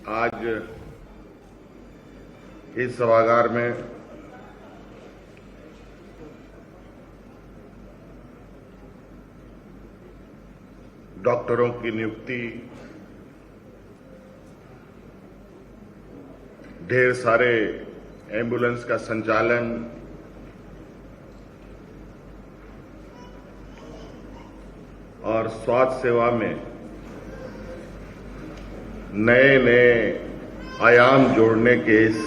आज इस सभागार में डॉक्टरों की नियुक्ति, ढेर सारे एम्बुलेंस का संचालन, और स्वास्थ्य सेवा में नए नए आयाम जोड़ने के इस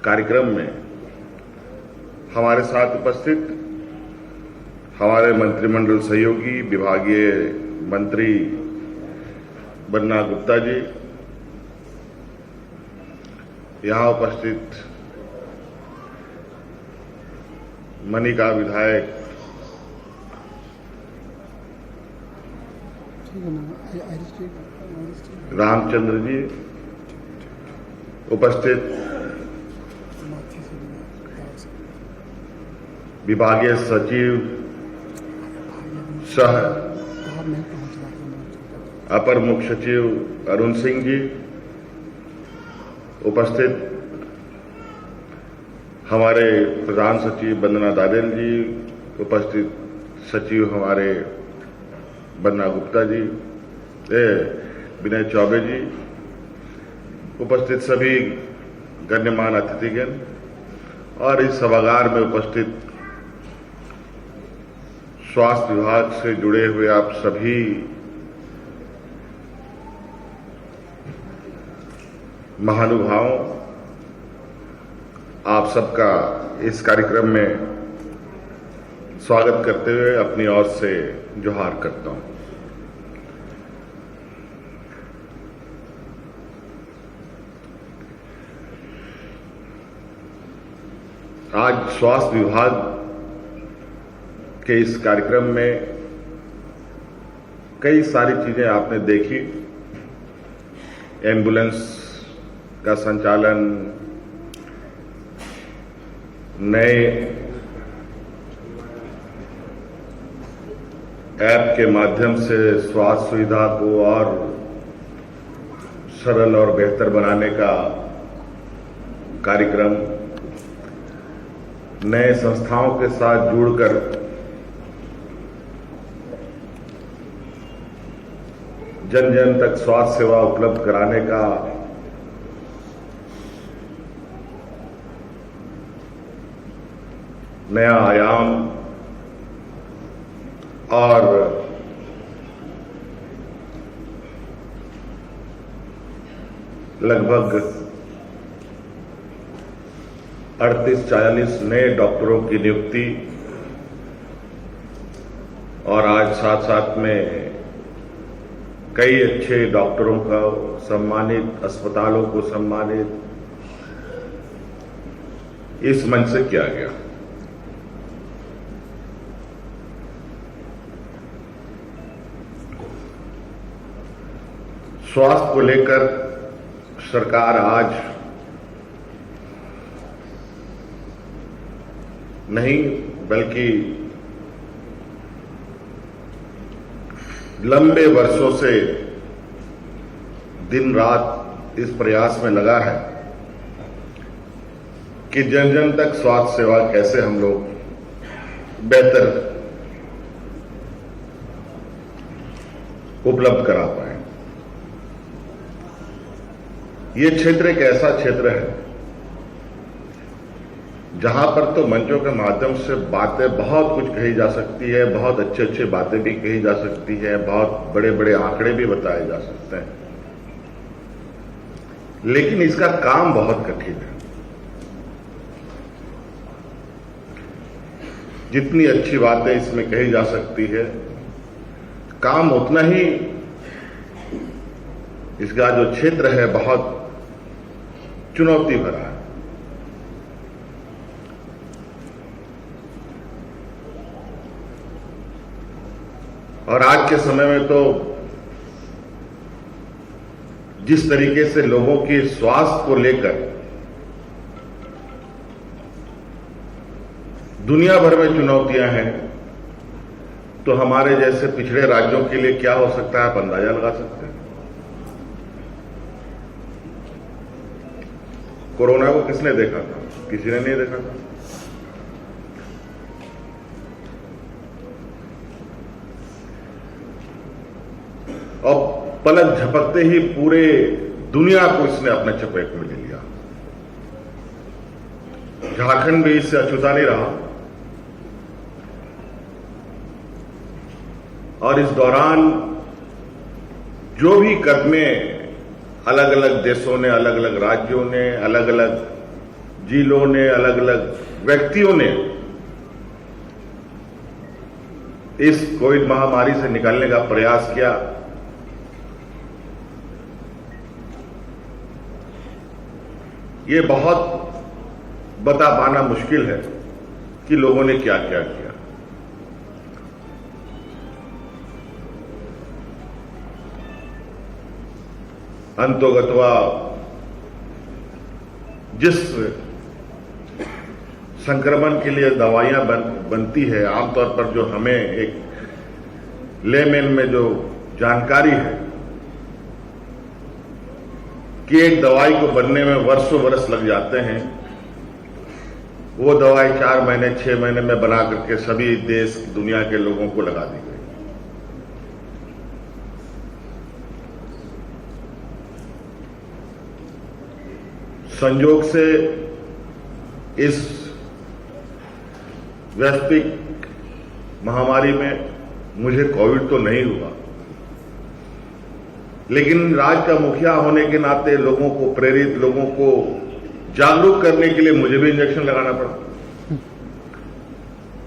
कार्यक्रम में हमारे साथ उपस्थित हमारे मंत्रिमंडल सहयोगी विभागीय मंत्री बन्ना गुप्ता जी, यहां उपस्थित मनिका विधायक रामचंद्र जी, उपस्थित विभागीय सचिव सह अपर मुख्य सचिव अरुण सिंह जी, उपस्थित हमारे प्रधान सचिव वंदना दादेल जी, उपस्थित सचिव हमारे बन्ना गुप्ता जी, विनय चौबे जी, उपस्थित सभी गण्यमान्य अतिथिगण और इस सभागार में उपस्थित स्वास्थ्य विभाग से जुड़े हुए आप सभी महानुभावों, आप सबका इस कार्यक्रम में स्वागत करते हुए अपनी ओर से जोहार करता हूं। आज स्वास्थ्य विभाग के इस कार्यक्रम में कई सारी चीजें आपने देखी। एम्बुलेंस का संचालन, नए ऐप के माध्यम से स्वास्थ्य सुविधा को और सरल और बेहतर बनाने का कार्यक्रम, नए संस्थाओं के साथ जुड़कर जन जन तक स्वास्थ्य सेवा उपलब्ध कराने का नया आयाम और लगभग 38-40 नए डॉक्टरों की नियुक्ति, और आज साथ साथ में कई अच्छे डॉक्टरों का सम्मानित, अस्पतालों को सम्मानित इस मंच से किया गया। स्वास्थ्य को लेकर सरकार आज नहीं बल्कि लंबे वर्षों से दिन रात इस प्रयास में लगा है कि जन जन तक स्वास्थ्य सेवा कैसे हम लोग बेहतर उपलब्ध करा पाए। ये क्षेत्र एक ऐसा क्षेत्र है जहां पर तो मंचों के माध्यम से बातें बहुत कुछ कही जा सकती है, बहुत अच्छे अच्छे बातें भी कही जा सकती है, बहुत बड़े बड़े आंकड़े भी बताए जा सकते हैं, लेकिन इसका काम बहुत कठिन है। जितनी अच्छी बातें इसमें कही जा सकती है, काम उतना ही इसका जो क्षेत्र है बहुत चुनौती भरा है। और आज के समय में तो जिस तरीके से लोगों के स्वास्थ्य को लेकर दुनिया भर में चुनौतियां हैं, तो हमारे जैसे पिछड़े राज्यों के लिए क्या हो सकता है आप अंदाजा लगा सकते हैं। कोरोना को किसने देखा था? किसी ने नहीं देखा था। और पलक झपकते ही पूरे दुनिया को इसने अपने चपेट में ले लिया। झारखंड भी इससे अछूता नहीं रहा। और इस दौरान जो भी कदमें अलग अलग देशों ने, अलग अलग राज्यों ने, अलग अलग जिलों ने, अलग अलग व्यक्तियों ने इस कोविड महामारी से निकलने का प्रयास किया, ये बहुत बता पाना मुश्किल है कि लोगों ने क्या क्या किया। अंतोगत्वा जिस संक्रमण के लिए दवाइयां बनती है, आमतौर पर जो हमें एक लेमेन में जो जानकारी है कि एक दवाई को बनने में वर्षों वर्ष लग जाते हैं, वो दवाई 4 महीने 6 महीने में बना करके सभी देश दुनिया के लोगों को लगा दी गई। संयोग से इस वैश्विक महामारी में मुझे कोविड तो नहीं हुआ, लेकिन राज्य का मुखिया होने के नाते लोगों को प्रेरित, लोगों को जागरूक करने के लिए मुझे भी इंजेक्शन लगाना पड़ा।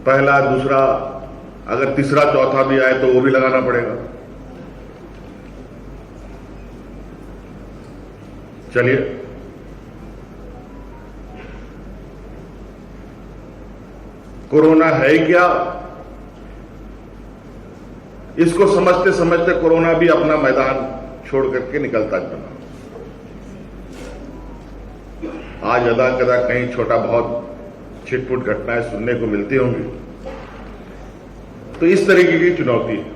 पहला, दूसरा, अगर तीसरा चौथा भी आए तो वो भी लगाना पड़ेगा। चलिए, कोरोना है क्या, इसको समझते समझते कोरोना भी अपना मैदान छोड़ करके निकलता चला। आज अदा कदा कहीं छोटा बहुत छिटपुट घटनाएं सुनने को मिलती होंगी, तो इस तरीके की चुनौती है।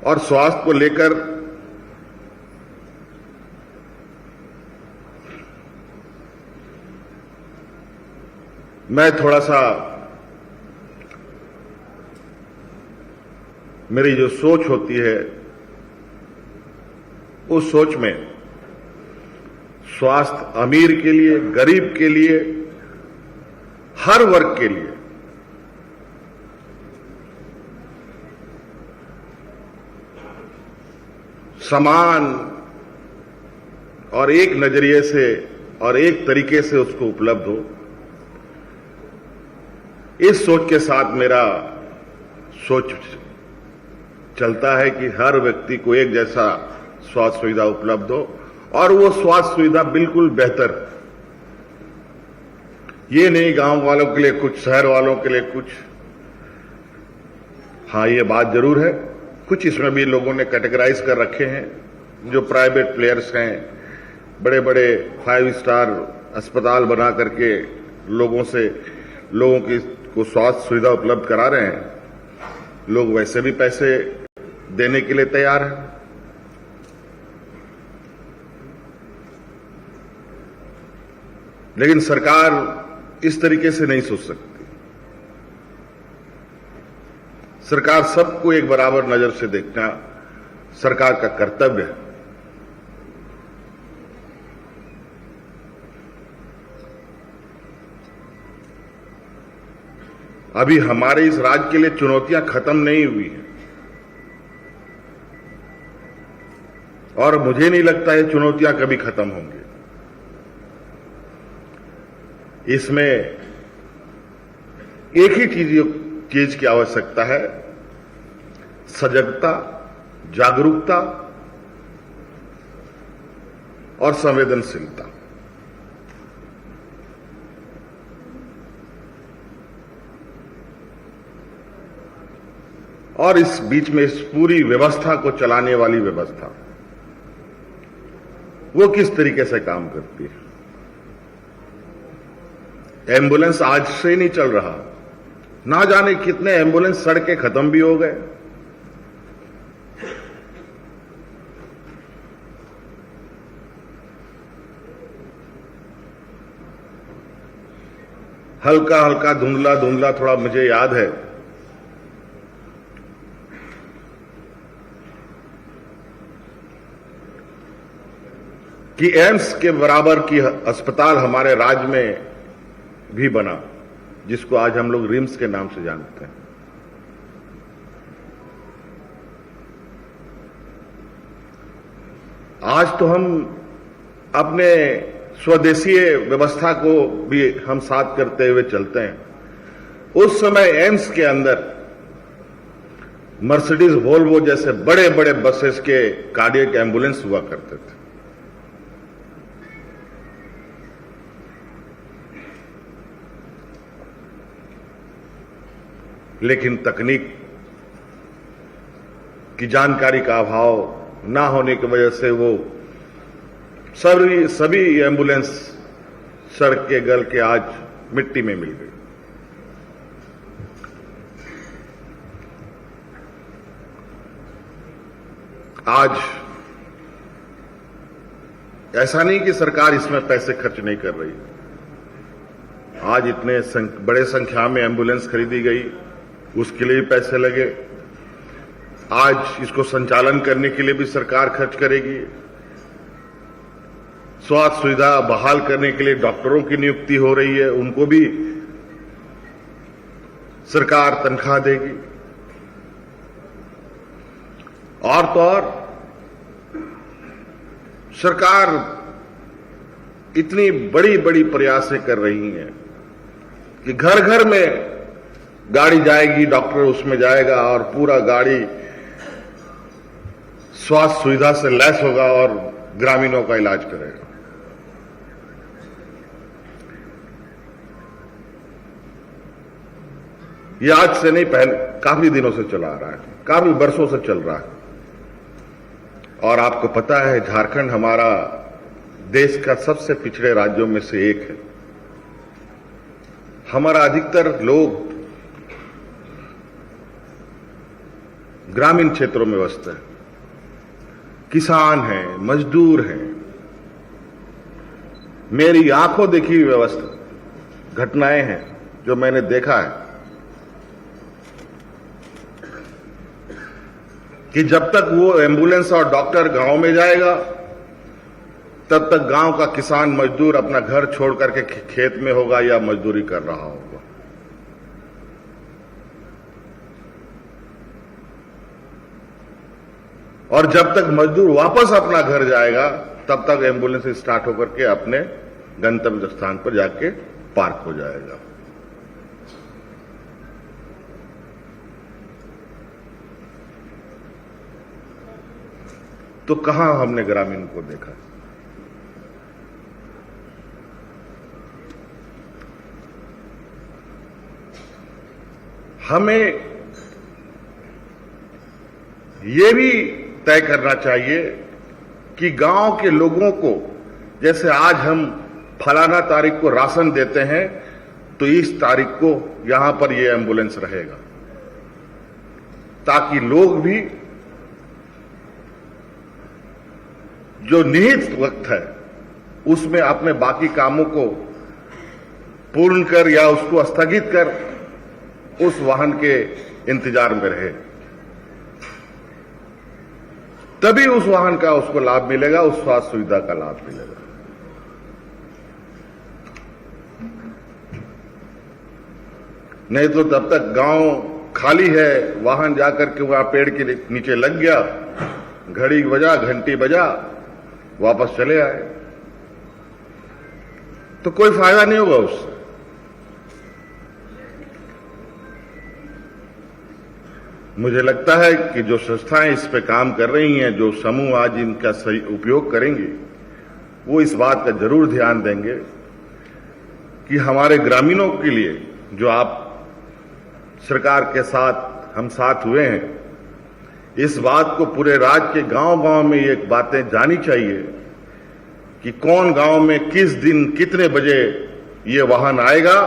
और स्वास्थ्य को लेकर मैं थोड़ा सा, मेरी जो सोच होती है उस सोच में स्वास्थ्य अमीर के लिए, गरीब के लिए, हर वर्ग के लिए समान और एक नजरिए से और एक तरीके से उसको उपलब्ध हो, इस सोच के साथ मेरा सोच चलता है कि हर व्यक्ति को एक जैसा स्वास्थ्य सुविधा उपलब्ध हो और वो स्वास्थ्य सुविधा बिल्कुल बेहतर। ये नहीं गांव वालों के लिए कुछ, शहर वालों के लिए कुछ। हां, ये बात जरूर है, कुछ इसमें भी लोगों ने कैटेगराइज कर रखे हैं। जो प्राइवेट प्लेयर्स हैं, बड़े बड़े 5 स्टार अस्पताल बना करके लोगों को स्वास्थ्य सुविधा उपलब्ध करा रहे हैं, लोग वैसे भी पैसे देने के लिए तैयार हैं। लेकिन सरकार इस तरीके से नहीं सोच सकती। सरकार सबको एक बराबर नजर से देखना सरकार का कर्तव्य है। अभी हमारे इस राज्य के लिए चुनौतियां खत्म नहीं हुई हैं और मुझे नहीं लगता ये चुनौतियां कभी खत्म होंगी। इसमें एक ही चीज की आवश्यकता है, सजगता, जागरूकता और संवेदनशीलता। और इस बीच में इस पूरी व्यवस्था को चलाने वाली व्यवस्था वो किस तरीके से काम करती है। एम्बुलेंस आज से नहीं चल रहा, ना जाने कितने एम्बुलेंस सड़कें खत्म भी हो गए। हल्का हल्का धुंधला धुंधला थोड़ा मुझे याद है कि एम्स के बराबर की अस्पताल हमारे राज्य में भी बना, जिसको आज हम लोग रिम्स के नाम से जानते हैं। आज तो हम अपने स्वदेशी व्यवस्था को भी हम साथ करते हुए चलते हैं। उस समय एम्स के अंदर मर्सिडीज वोल्वो जैसे बड़े बड़े बसेस के कार्डियक एम्बुलेंस हुआ करते थे। लेकिन तकनीक की जानकारी का अभाव ना होने की वजह से वो सभी एम्बुलेंस सड़क के गल के आज मिट्टी में मिल गई। आज ऐसा नहीं कि सरकार इसमें पैसे खर्च नहीं कर रही। आज इतने बड़े संख्या में एम्बुलेंस खरीदी गई, उसके लिए भी पैसे लगे। आज इसको संचालन करने के लिए भी सरकार खर्च करेगी। स्वास्थ्य सुविधा बहाल करने के लिए डॉक्टरों की नियुक्ति हो रही है, उनको भी सरकार तनख्वाह देगी। और तो और सरकार इतनी बड़ी बड़ी प्रयासें कर रही है कि घर घर में गाड़ी जाएगी, डॉक्टर उसमें जाएगा और पूरा गाड़ी स्वास्थ्य सुविधा से लैस होगा और ग्रामीणों का इलाज करेगा। ये आज से नहीं, पहले काफी दिनों से चला आ रहा है, काफी वर्षों से चल रहा है। और आपको पता है, झारखंड हमारा देश का सबसे पिछड़े राज्यों में से एक है। हमारा अधिकतर लोग ग्रामीण क्षेत्रों में बसते हैं, किसान हैं, मजदूर हैं। मेरी आंखों देखी हुई व्यवस्था घटनाएं हैं जो मैंने देखा है कि जब तक वो एम्बुलेंस और डॉक्टर गांव में जाएगा, तब तक गांव का किसान मजदूर अपना घर छोड़ करके खेत में होगा या मजदूरी कर रहा होगा। और जब तक मजदूर वापस अपना घर जाएगा, तब तक एम्बुलेंस स्टार्ट होकर के अपने गंतव्य स्थान पर जाके पार्क हो जाएगा। तो कहां हमने ग्रामीण को देखा? हमें ये भी तय करना चाहिए कि गांव के लोगों को, जैसे आज हम फलाना तारीख को राशन देते हैं, तो इस तारीख को यहां पर ये एम्बुलेंस रहेगा, ताकि लोग भी जो निहित वक्त है उसमें अपने बाकी कामों को पूर्ण कर या उसको स्थगित कर उस वाहन के इंतजार में रहे। तभी उस वाहन का उसको लाभ मिलेगा, उस स्वास्थ्य सुविधा का लाभ मिलेगा। नहीं तो तब तक गांव खाली है, वाहन जाकर के वहां पेड़ के नीचे लग गया, घड़ी बजा, घंटी बजा, वापस चले आए, तो कोई फायदा नहीं होगा उससे। मुझे लगता है कि जो संस्थाएं इस पे काम कर रही हैं, जो समूह आज इनका सही उपयोग करेंगे, वो इस बात का जरूर ध्यान देंगे कि हमारे ग्रामीणों के लिए जो आप सरकार के साथ हम साथ हुए हैं, इस बात को पूरे राज्य के गांव-गांव में ये बातें जानी चाहिए कि कौन गांव में किस दिन कितने बजे ये वाहन आएगा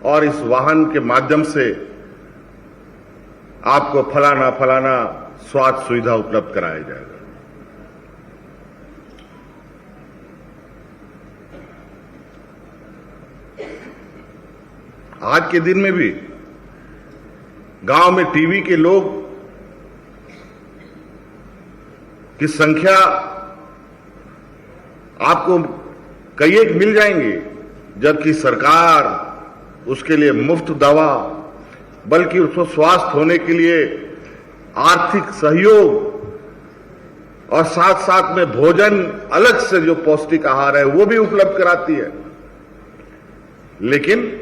और इस वाहन के माध्यम से आपको फलाना फलाना स्वास्थ्य सुविधा उपलब्ध कराया जाएगा। आज के दिन में भी गांव में टीबी के लोग की संख्या आपको कई एक मिल जाएंगे, जबकि सरकार उसके लिए मुफ्त दवा, बल्कि उसको स्वस्थ होने के लिए आर्थिक सहयोग और साथ साथ में भोजन अलग से जो पौष्टिक आहार है वो भी उपलब्ध कराती है। लेकिन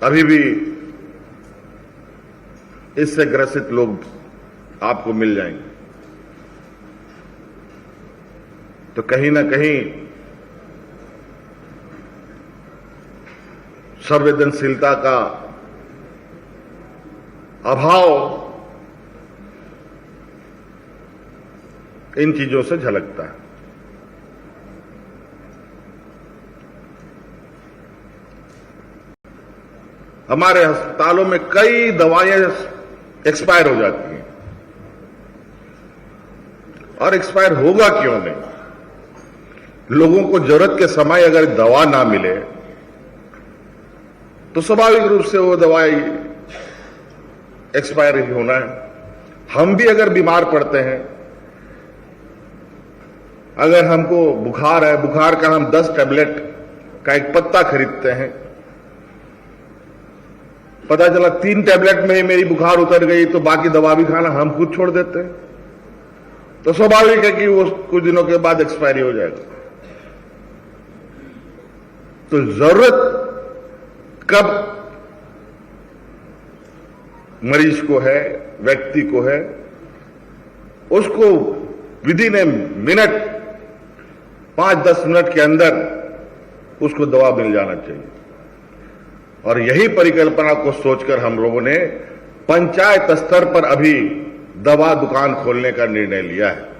अभी भी इससे ग्रसित लोग आपको मिल जाएंगे। तो कहीं ना कहीं संवेदनशीलता का अभाव इन चीजों से झलकता है। हमारे अस्पतालों में कई दवाएं एक्सपायर हो जाती हैं, और एक्सपायर होगा क्यों नहीं? लोगों को जरूरत के समय अगर दवा ना मिले तो स्वाभाविक रूप से वो दवाई एक्सपायर ही होना है। हम भी अगर बीमार पड़ते हैं, अगर हमको बुखार है, बुखार का हम 10 टैबलेट का एक पत्ता खरीदते हैं, पता चला 3 टैबलेट में ही मेरी बुखार उतर गई, तो बाकी दवा भी खाना हम खुद छोड़ देते हैं, तो स्वाभाविक है कि वो कुछ दिनों के बाद एक्सपायरी हो जाएगा। तो जरूरत कब मरीज को है, व्यक्ति को है, उसको विदिन ए मिनट, 5-10 मिनट के अंदर उसको दवा मिल जाना चाहिए। और यही परिकल्पना को सोचकर हम लोगों ने पंचायत स्तर पर अभी दवा दुकान खोलने का निर्णय लिया है।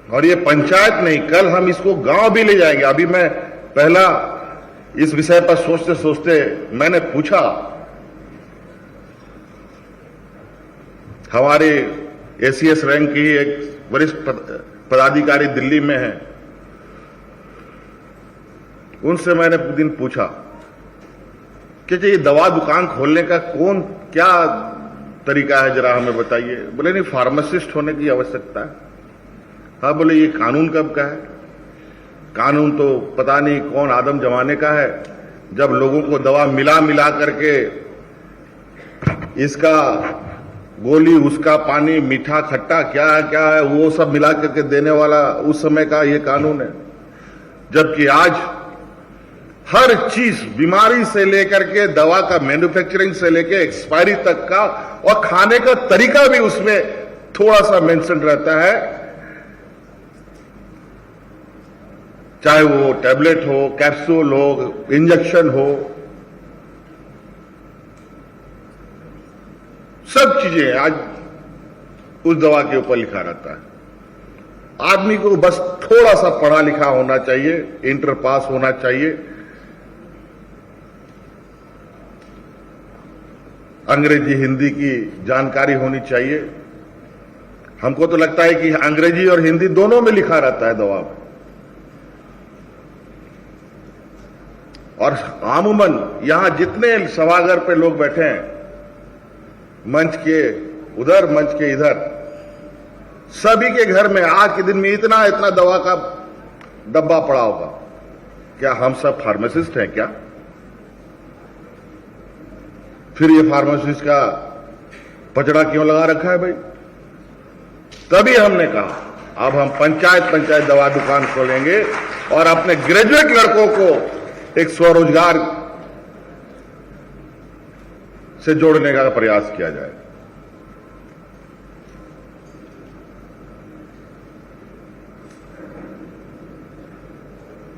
और ये पंचायत नहीं, कल हम इसको गांव भी ले जाएंगे। अभी मैं पहला इस विषय पर सोचते सोचते मैंने पूछा, हमारे एसीएस रैंक की एक वरिष्ठ पदाधिकारी दिल्ली में है, उनसे मैंने दिन पूछा कि ये दवा दुकान खोलने का क्या तरीका है, जरा हमें बताइए। बोले नहीं, फार्मासिस्ट होने की आवश्यकता है। हाँ, बोले ये कानून कब का है? कानून तो पता नहीं कौन आदम जमाने का है, जब लोगों को दवा मिला करके इसका गोली, उसका पानी, मीठा खट्टा क्या है वो सब मिला करके देने वाला उस समय का ये कानून है। जबकि आज हर चीज, बीमारी से लेकर के दवा का मैन्युफैक्चरिंग से लेकर एक्सपायरी तक का, और खाने का तरीका भी उसमें थोड़ा सा मेंशन रहता है, चाहे वो टैबलेट हो, कैप्सूल हो, इंजेक्शन हो, सब चीजें आज उस दवा के ऊपर लिखा रहता है। आदमी को बस थोड़ा सा पढ़ा लिखा होना चाहिए, इंटर पास होना चाहिए, अंग्रेजी हिंदी की जानकारी होनी चाहिए। हमको तो लगता है कि अंग्रेजी और हिंदी दोनों में लिखा रहता है दवा में। और आमूमन यहां जितने सभागार पे लोग बैठे हैं, मंच के उधर, मंच के इधर, सभी के घर में आज के दिन में इतना दवा का डब्बा पड़ा होगा। क्या हम सब फार्मासिस्ट हैं क्या? फिर ये फार्मासिस्ट का पचड़ा क्यों लगा रखा है भाई? तभी हमने कहा अब हम पंचायत दवा दुकान खोलेंगे और अपने ग्रेजुएट लड़कों को एक स्वरोजगार से जोड़ने का प्रयास किया जाए।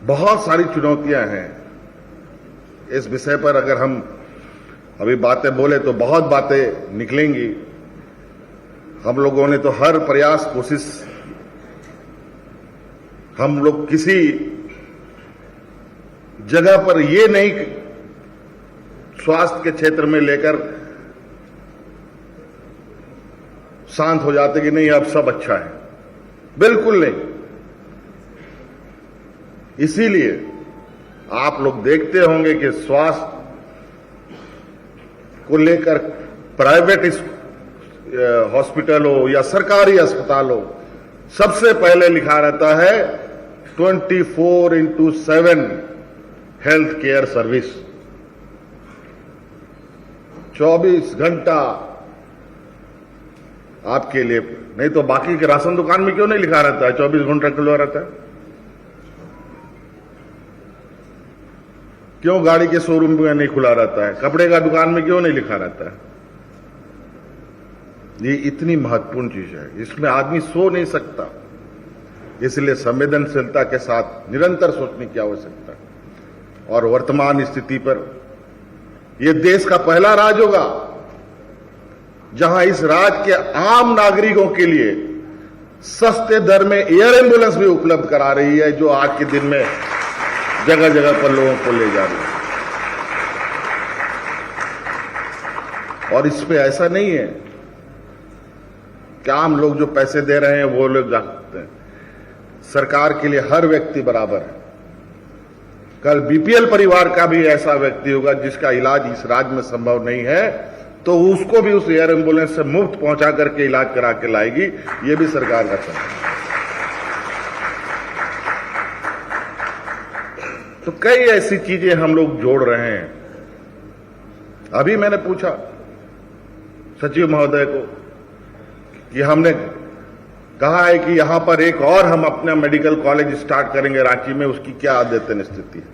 बहुत सारी चुनौतियां हैं इस विषय पर। अगर हम अभी बातें बोले तो बहुत बातें निकलेंगी। हम लोगों ने तो हर प्रयास, कोशिश, हम लोग किसी जगह पर ये नहीं स्वास्थ्य के क्षेत्र में लेकर शांत हो जाते कि नहीं अब सब अच्छा है। बिल्कुल नहीं। इसीलिए आप लोग देखते होंगे कि स्वास्थ्य को लेकर प्राइवेट हॉस्पिटल हो या सरकारी अस्पताल हो, सबसे पहले लिखा रहता है 24/7 हेल्थ केयर सर्विस। 24 घंटा आपके लिए। नहीं तो बाकी के राशन दुकान में क्यों नहीं लिखा रहता है 24 घंटा खुला रहता है? क्यों गाड़ी के शोरूम में नहीं खुला रहता है? कपड़े का दुकान में क्यों नहीं लिखा रहता है? ये इतनी महत्वपूर्ण चीज है, इसमें आदमी सो नहीं सकता। इसलिए संवेदनशीलता के साथ निरंतर सोचने की आवश्यकता है। और वर्तमान स्थिति पर यह देश का पहला राज्य होगा जहां इस राज्य के आम नागरिकों के लिए सस्ते दर में एयर एम्बुलेंस भी उपलब्ध करा रही है, जो आज के दिन में जगह जगह पर लोगों को ले जा रही है। और इसमें ऐसा नहीं है कि आम लोग जो पैसे दे रहे हैं वो लोग जा सकते हैं। सरकार के लिए हर व्यक्ति बराबर है। कल बीपीएल परिवार का भी ऐसा व्यक्ति होगा जिसका इलाज इस राज्य में संभव नहीं है, तो उसको भी उस एयर एम्बुलेंस से मुफ्त पहुंचा करके इलाज करा के लाएगी। ये भी सरकार का काम है। तो कई ऐसी चीजें हम लोग जोड़ रहे हैं। अभी मैंने पूछा सचिव महोदय को कि हमने कहा है कि यहां पर एक और हम अपना मेडिकल कॉलेज स्टार्ट करेंगे रांची में, उसकी क्या अद्यतन स्थिति है?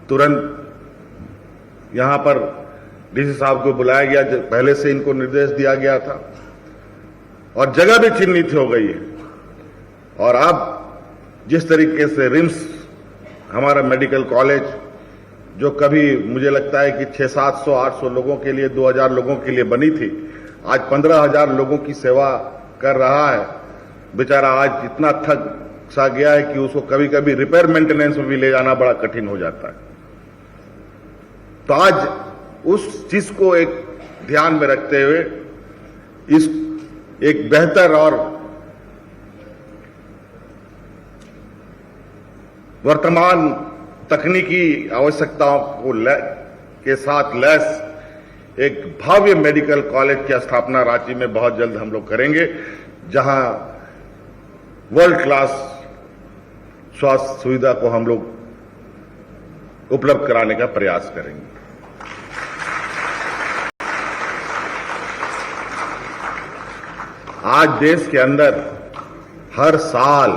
तुरंत यहां पर डीसी साहब को बुलाया गया, पहले से इनको निर्देश दिया गया था और जगह भी चिन्हित हो गई है। और अब जिस तरीके से रिम्स हमारा मेडिकल कॉलेज, जो कभी मुझे लगता है कि 600, 700, 800 लोगों के लिए, 2000 लोगों के लिए बनी थी, आज 15,000 लोगों की सेवा कर रहा है। बेचारा आज इतना थक सा गया है कि उसको कभी कभी रिपेयर मेंटेनेंस में भी ले जाना बड़ा कठिन हो जाता है। तो आज उस चीज को एक ध्यान में रखते हुए इस एक बेहतर और वर्तमान तकनीकी आवश्यकताओं को के साथ लैस एक भव्य मेडिकल कॉलेज की स्थापना रांची में बहुत जल्द हम लोग करेंगे, जहां वर्ल्ड क्लास स्वास्थ्य सुविधा को हम लोग उपलब्ध कराने का प्रयास करेंगे। आज देश के अंदर हर साल